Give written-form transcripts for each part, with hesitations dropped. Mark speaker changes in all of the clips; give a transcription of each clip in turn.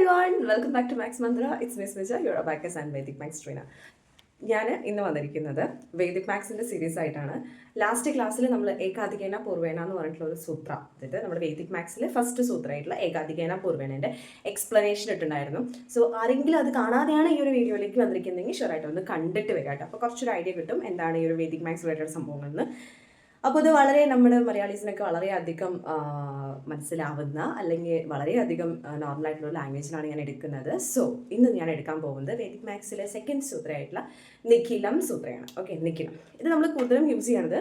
Speaker 1: everyone, welcome back to Max Mantra. It's Miss Vija, your abacus and Vedic Max trainer. ഞാൻ ഇന്ന് വന്നിരിക്കുന്നത് Vedic മാത്സിൻ്റെ series ആയിട്ടാണ്. Last ക്ലാസ്സിൽ നമ്മൾ ഏകാധികേന പൂർവേന എന്ന് പറഞ്ഞിട്ടുള്ള ഒരു സൂത്ര, അതായത് നമ്മുടെ വേദിക് മാത്സിലെ ഫസ്റ്റ് സൂത്രമായിട്ടുള്ള ഏകാധികേന പൂർവേനൻ്റെ എക്സ്പ്ലനേഷൻ ഇട്ടുണ്ടായിരുന്നു. സോ ആരെങ്കിലും അത് കാണാതെയാണ് ഈ ഒരു വീഡിയോയിലേക്ക് വന്നിരിക്കുന്നതെങ്കിൽ ഷുവറായിട്ട് ഒന്ന് കണ്ടിട്ട് വരാം കേട്ടോ. അപ്പോൾ കുറച്ചൊരു ഐഡിയ കിട്ടും എന്താണ് ഈ ഒരു വേദിക് മാത്സ് റിലേറ്റഡ് സംഭവങ്ങളെന്ന്. അപ്പോൾ ഇത് വളരെ നമ്മുടെ മലയാളീസിനൊക്കെ വളരെയധികം മനസ്സിലാവുന്ന അല്ലെങ്കിൽ വളരെയധികം നോർമലായിട്ടുള്ള ലാംഗ്വേജിലാണ് ഞാൻ എടുക്കുന്നത്. സോ ഇന്ന് ഞാൻ എടുക്കാൻ പോകുന്നത് വേദിക് മാത്സിലെ സെക്കൻഡ് സൂത്രയായിട്ടുള്ള നിഖിലം സൂത്രയാണ്. ഓക്കെ, നിഖിലം ഇത് നമ്മൾ കൂടുതലും യൂസ് ചെയ്യുന്നത്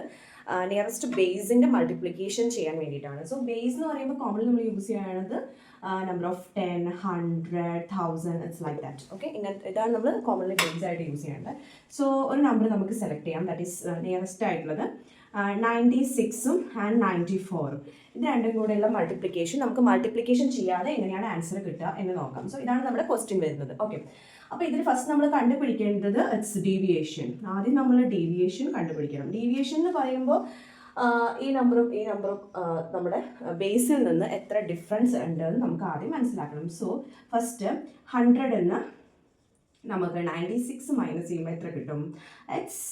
Speaker 1: നിയറസ്റ്റ് ബേസിൻ്റെ മൾട്ടിപ്ലിക്കേഷൻ ചെയ്യാൻ വേണ്ടിയിട്ടാണ്. സോ ബേസ് എന്ന് പറയുമ്പോൾ കോമൺലി നമ്മൾ യൂസ് ചെയ്യുന്നത് number of 10, 100, 1000 it's like that. Okay, ഇതാണ് നമ്മൾ കോമൺലി ബേസ് ആയിട്ട് യൂസ് ചെയ്യേണ്ടത്. സോ ഒരു നമ്പർ നമുക്ക് സെലക്ട് ചെയ്യാം, ദാറ്റ് ഈസ് നിയറസ്റ്റ് ആയിട്ടുള്ളത് 96ഉം ആൻഡ് 94ഉം. ഇത് രണ്ടും കൂടെയുള്ള മൾട്ടിപ്ലിക്കേഷൻ നമുക്ക് മൾട്ടിപ്ലിക്കേഷൻ ചെയ്യാതെ എങ്ങനെയാണ് ആൻസർ കിട്ടുക എന്ന് നോക്കാം. സോ ഇതാണ് നമ്മുടെ ക്വസ്റ്റ്യൻ വരുന്നത്. ഓക്കെ, അപ്പോൾ ഇതിൽ ഫസ്റ്റ് നമ്മൾ കണ്ടുപിടിക്കേണ്ടത് ഇറ്റ്സ് ഡീവിയേഷൻ. ആദ്യം നമ്മൾ ഡീവിയേഷൻ കണ്ടുപിടിക്കണം. ഡീവിയേഷൻ എന്ന് പറയുമ്പോൾ ഈ നമ്പറും നമ്മുടെ ബേസിൽ നിന്ന് എത്ര ഡിഫറൻസ് ഉണ്ട് എന്ന് നമുക്ക് ആദ്യം മനസ്സിലാക്കണം. സോ ഫസ്റ്റ് 100 എന്ന് നമുക്ക് 96 മൈനസ് ചെയ്യുമ്പോൾ എത്ര കിട്ടും? ഇറ്റ്സ്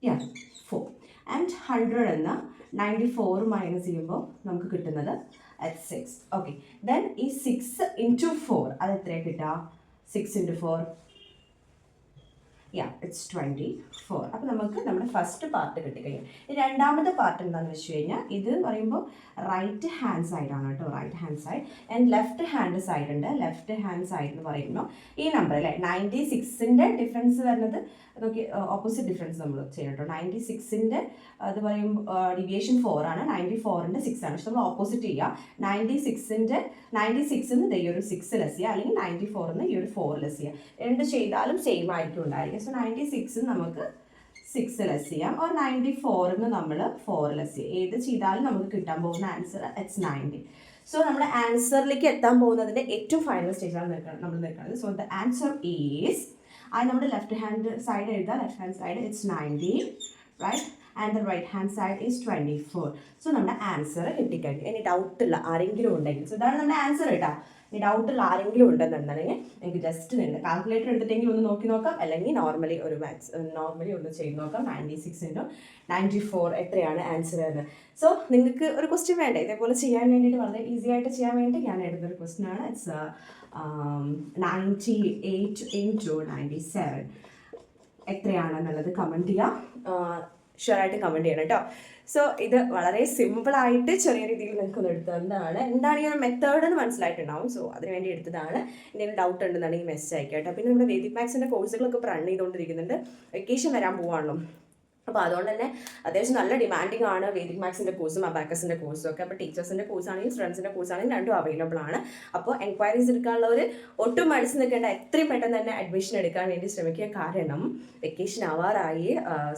Speaker 1: 4. ആൻഡ് 100 എന്ന 94 മൈനസ് ചെയ്യുമ്പോൾ നമുക്ക് കിട്ടുന്നത് 6. ഓക്കെ, ദെൻ ഈ 6 ഇൻറ്റു 4 അത് എത്രയാണ് കിട്ടുക? 6 ഇൻറ്റു 4 ഇറ്റ്സ് 24. അപ്പോൾ നമുക്ക് നമ്മുടെ ഫസ്റ്റ് പാർട്ട് കിട്ടിക്കഴിഞ്ഞു. രണ്ടാമത്തെ പാർട്ട് എന്താണെന്ന് വെച്ച് കഴിഞ്ഞാൽ ഇത് പറയുമ്പോൾ റൈറ്റ് ഹാൻഡ് സൈഡാണ് കേട്ടോ, right hand side. And left hand side ഉണ്ട്. ലെഫ്റ്റ് ഹാൻഡ് സൈഡ് എന്ന് പറയുമ്പോൾ ഈ നമ്പർ അല്ലേ 96ൻ്റെ ഡിഫറൻസ് വരുന്നത് നോക്കി, ഓപ്പോസിറ്റ് ഡിഫറൻസ് നമ്മൾ ചെയ്യണം കേട്ടോ. 96ൻ്റെ അത് പറയുമ്പോൾ ഡിവിയേഷൻ 4 ആണ്, 94ൻ്റെ 6 ആണ്. പക്ഷെ നമ്മൾ ഓപ്പോസിറ്റ് ചെയ്യുക. 96ന്ന് ഈ ഒരു 6 ലെസ് ചെയ്യുക, അല്ലെങ്കിൽ 94ന്ന് ഈ ഒരു 4 ലെസ് ചെയ്യുക. രണ്ട് ചെയ്താലും സെയിം ആയിരിക്കും ഉണ്ടായിരിക്കും. സോ 96 നമുക്ക് 6 ലെസ് ചെയ്യാം, ഓർ 94ന്ന് നമ്മൾ 4 ലെസ് ചെയ്യാം. ഏത് ചെയ്താലും നമുക്ക് കിട്ടാൻ പോകുന്ന ആൻസർ ഇറ്റ്സ് 90. സോ നമ്മുടെ ആൻസറിലേക്ക് എത്താൻ പോകുന്നതിൻ്റെ ഏറ്റവും ഫൈനൽ സ്റ്റേജിലാണ് നമ്മൾ നിൽക്കുന്നത്. സോ ദ ആൻസർ ഈസ്, അത് നമ്മുടെ ലെഫ്റ്റ് ഹാൻഡ് സൈഡ് എഴുതാം. Left hand side it's 90, right, and the right hand side is 24. So നമ്മുടെ ആൻസർ കിട്ടിക്കഴിഞ്ഞു. ഇനി ഡൗട്ടുള്ള ആരെങ്കിലും ഉണ്ടെങ്കിൽ, സോ ഇതാണ് നമ്മുടെ ആൻസർ കേട്ടോ. ഇനി ഡൗട്ടുള്ള ആരെങ്കിലും ഉണ്ടെന്നുണ്ടെങ്കിൽ എനിക്ക് ജസ്റ്റ് നിങ്ങൾ കാൽക്കുലേറ്റർ എടുത്തിട്ടെങ്കിൽ ഒന്ന് നോക്കി നോക്കാം, അല്ലെങ്കിൽ നോർമലി ഒന്ന് ചെയ്ത് നോക്കാം. 96 ഇൻറ്റു 94 എത്രയാണ് ആൻസർ എന്ന്. സോ നിങ്ങൾക്ക് ഒരു ക്വസ്റ്റ്യൻ വേണ്ടേ ഇതേപോലെ ചെയ്യാൻ വേണ്ടിയിട്ട്, വളരെ ഈസി ആയിട്ട് ചെയ്യാൻ വേണ്ടി ഞാൻ എടുത്തൊരു ക്വസ്റ്റ്യൻ ആണ്. ഇറ്റ്സ് 98 ഇൻറ്റു 97 എത്രയാണെന്നുള്ളത് കമൻറ്റ് ചെയ്യാം. ഷുവറായിട്ട് കമൻറ്റ് ചെയ്യണം കേട്ടോ. സോ ഇത് വളരെ സിമ്പിളായിട്ട് ചെറിയ രീതിയിൽ നിൽക്കുന്ന എടുത്തതാണ്. എന്താണ് ഈ ഒരു മെത്തേഡ് എന്ന് മനസ്സിലായിട്ടുണ്ടാവും. സോ അതിന് വേണ്ടി എടുത്തതാണ്. എന്തെങ്കിലും ഡൗട്ട് ഉണ്ടെന്നുണ്ടെങ്കിൽ മെസ്സേജ് അയക്കാം കേട്ടോ. പിന്നെ നമ്മുടെ വേദിക് മാത്സിൻ്റെ കോഴ്സുകളൊക്കെ ഇപ്പോൾ റൺ ചെയ്തുകൊണ്ടിരിക്കുന്നുണ്ട്. വെക്കേഷൻ വരാൻ പോവാണല്ലോ, അപ്പോൾ അതുകൊണ്ട് തന്നെ അത്യാവശ്യം നല്ല ഡിമാൻഡിങ് ആണ് വേദിക് മാത്സിൻ്റെ കോഴ്സും അബാക്കസിൻ്റെ കോഴ്സും ഒക്കെ. അപ്പോൾ ടീച്ചേഴ്സിൻ്റെ കോഴ്സാണെങ്കിലും സ്റ്റുഡൻസിൻ്റെ കോഴ്സാണെങ്കിലും രണ്ടും അവൈലബിൾ ആണ്. അപ്പോൾ എൻക്വയറീസ് എടുക്കാനുള്ളവർ ഒട്ടും മടിച്ച് നിൽക്കേണ്ട, എത്രയും പെട്ടെന്ന് തന്നെ അഡ്മിഷൻ എടുക്കാൻ വേണ്ടി ശ്രമിക്കുക. കാരണം വെക്കേഷൻ ആവാറായി,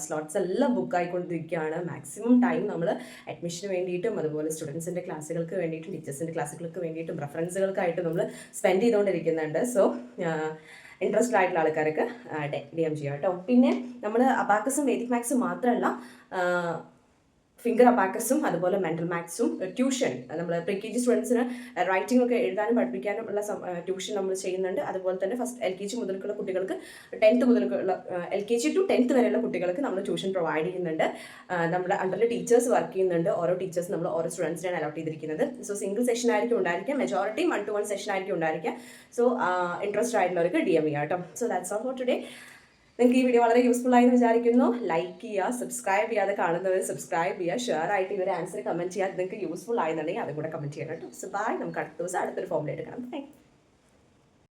Speaker 1: സ്ലോട്ട്സ് എല്ലാം ബുക്ക് ആയിക്കൊണ്ടിരിക്കുകയാണ്. മാക്സിമം ടൈം നമ്മൾ അഡ്മിഷന് വേണ്ടിയിട്ടും അതുപോലെ സ്റ്റുഡൻസിൻ്റെ ക്ലാസ്സുകൾക്ക് വേണ്ടിയിട്ടും ടീച്ചേഴ്സിൻ്റെ ക്ലാസ്സുകൾക്ക് വേണ്ടിയിട്ടും റെഫറൻസുകൾക്കായിട്ടും നമ്മൾ സ്പെൻഡ് ചെയ്തുകൊണ്ടിരിക്കുന്നുണ്ട്. സോ ഇൻട്രസ്റ്റഡ് ആയിട്ടുള്ള ആൾക്കാർക്ക് DM ചെയ്യാം കേട്ടോ. പിന്നെ നമ്മൾ അബാക്കസും വേദിക് മാത്സും മാത്രമല്ല, ഫിംഗർ അബാക്കസും അതുപോലെ മെൻ്റൽ മാത്സും ട്യൂഷൻ നമ്മൾ pre-KG സ്റ്റുഡൻസിന് റൈറ്റിംഗ് ഒക്കെ എഴുതാനും പഠിപ്പിക്കാനും ഉള്ള ട്യൂഷൻ നമ്മൾ ചെയ്യുന്നുണ്ട്. അതുപോലെ തന്നെ ഫസ്റ്റ് LKG മുതൽക്കുള്ള കുട്ടികൾക്ക് 10th മുതൽക്കുള്ള LKG to 10th വരെയുള്ള കുട്ടികൾക്ക് നമ്മൾ ട്യൂഷൻ പ്രൊവൈഡ് ചെയ്യുന്നുണ്ട്. നമ്മുടെ അണ്ടറിൽ ടീച്ചേഴ്സ് വർക്ക് ചെയ്യുന്നുണ്ട്. ഓരോ ടീച്ചേഴ്സ് നമ്മൾ ഓരോ സ്റ്റുഡൻസിനാണ് അലോട്ട് ചെയ്തിരിക്കുന്നത്. സോ സിംഗിൾ സെഷൻ ആയിരിക്കും ഉണ്ടായിരിക്കുക, മെജോറിറ്റി 1-to-1 സെഷൻ ആയിരിക്കും ഉണ്ടായിരിക്കുക. സോ ഇൻട്രസ്റ്റ് ആയിട്ടുള്ളവർക്ക് DM ചെയ്യാം കേട്ടോ. So that's all for today. നിങ്ങൾക്ക് ഈ വീഡിയോ വളരെ യൂസ്ഫുൾ ആയെന്ന് വിചാരിക്കുന്നു. ലൈക്ക് ചെയ്യുക, സബ്സ്ക്രൈബ് ചെയ്യാതെ കാണുന്നവർ സബ്സ്ക്രൈബ് ചെയ്യുക, ഷെയർ ആയിട്ട് ഇവരെ ആൻസർ കമൻറ്റ് ചെയ്യാതെ നിങ്ങൾക്ക് യൂസ്ഫുൾ ആയെന്നുണ്ടെങ്കിൽ അതും കൂടെ കമൻറ്റ് ചെയ്യണം കേട്ടോ. So bye. നമുക്ക് അടുത്ത ദിവസം അടുത്തൊരു ഫോമിൽ എടുക്കണം. ബൈ.